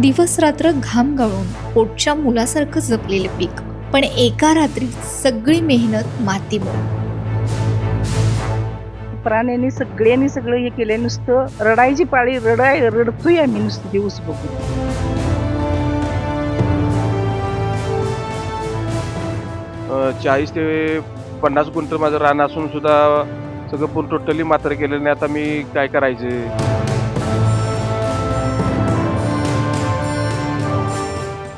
दिवस रात्र घाम गाळून पोटच्या मुलासारखं जपलेले पीक, पण एका रात्रीत सगळी मेहनत मातीमोल. प्राण्यांनी सगळ्यांनी सगळं हे केलंय, नुसतं रडायची पाळी रडतोय आम्ही नुसतं दिवस बघून. 40 ते 50 गुंठ माझं रान असून सुद्धा सगळं पूर्ण टोटली मात्र केलं नाही. आता मी काय करायचं?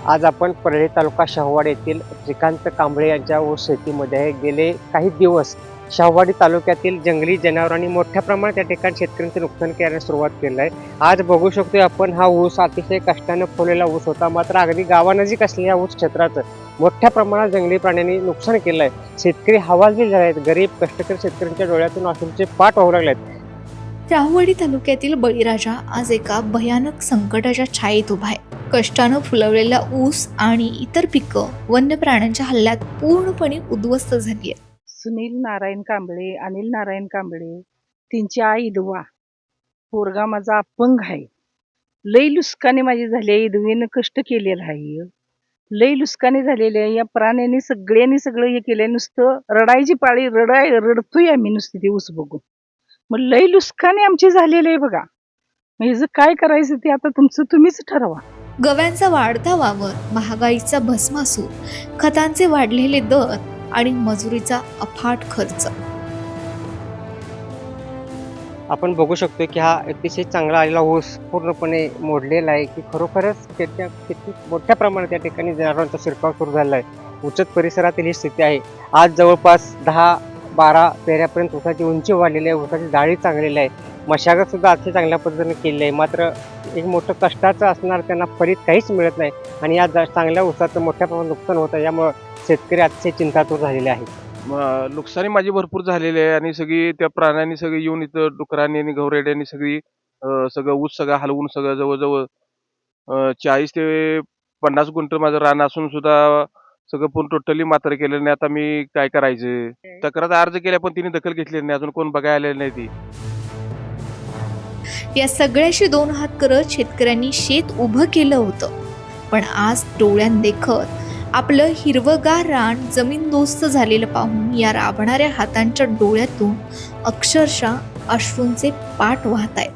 आज आपण परळी तालुका शाहूवाडी येथील श्रीकांत कांबळे यांच्या ऊस शेतीमध्ये आहे. गेले काही दिवस शाहूवाडी तालुक्यातील जंगली जनावरांनी मोठ्या प्रमाणात या ठिकाणी शेतकऱ्यांचे नुकसान करायला सुरुवात केलं आहे. आज बघू शकतोय आपण, हा ऊस अतिशय कष्टानं फुललेला ऊस होता, मात्र अगदी गावानजीक असलेल्या ऊस क्षेत्राचं मोठ्या प्रमाणात जंगली प्राण्यांनी नुकसान केलं आहे. शेतकरी हवालदिल झाले आहेत. गरीब कष्टकरी शेतकऱ्यांच्या डोळ्यातून असूनचे पाठ वाहू लागले आहेत. शाहूवाडी तालुक्यातील बळीराजा आज एका भयानक संकटाच्या छायेत उभा आहे. कष्टानं फुलवलेला ऊस आणि इतर पिकं वन्य प्राण्यांच्या हल्ल्यात पूर्णपणे उद्ध्वस्त झाली आहेत. सुनील नारायण कांबळे, अनिल नारायण कांबळे, त्यांची आई इदवा, पोरगा माझा अपंग आहे. लई लुसकाने माझी झाली, इदवीनं कष्ट केलेलं आहे. लई लुसकाने झालेले आहे. या प्राण्यांनी सगळ्यांनी सगळं हे केलंय, नुसतं रडायची पाळी रडतोय आम्ही नुसतं दिवस बघून. मग लई लुसकाने आमची झालेली आहे बघा. मग ह्याचं काय करायचं ते आता तुम्हीच ठरवा. गव्यांचा वाढता वावर, महागाईचा भस्मासूर, खतांचे वाढलेले दर आणि मजुरीचा अफाट खर्च. आपण बघू शकतो की हा अतिशय चांगला आलेला ऊस पूर्णपणे मोडलेला आहे, की खरोखरच किती मोठ्या प्रमाणात या ठिकाणी जनावरांचा शिरकाव सुरू झाला आहे. उचत परिसरातील ही स्थिती आहे. आज जवळपास 10-12 पेऱ्यापर्यंत ऊसाची उंची वाढलेली आहे. ऊसाची जाळी चांगलेली आहे. मशागत सुद्धा अतिशय चांगल्या पद्धतीने केली आहे. मात्र एक मोठं कष्टाचं असणार त्यांना फलित काहीच मिळत नाही आणि या चांगल्या ऊसाचं मोठ्या प्रमाणात नुकसान होतं. यामुळे शेतकरी अतिशय चिंतातूर झालेले आहेत. नुकसानी माझी भरपूर झालेली आहे आणि सगळी त्या प्राण्यांनी सगळी येऊन इथं डुकरांनी आणि गवरेड्यांनी सगळं ऊस सगळं हलवून सगळं जवळजवळ 40 ते 50 गुंठ माझं रान असून सुद्धा सगळं पूर्ण टोटली मात्र केलं नाही. आता मी काय करायचं? तक्रार अर्ज केल्या पण तिने दखल घेतली नाही. अजून कोण बघायला आलेलं नाही ती. या सगळ्याशी दोन हात करत शेतकऱ्यांनी शेत उभं केलं होतं, पण आज डोळ्यांदेखत आपलं हिरवगार रान जमीनदोस्त झालेलं पाहून या राबणाऱ्या हातांच्या डोळ्यातून अक्षरशः अश्रूंचे पाट वाहत आहेत.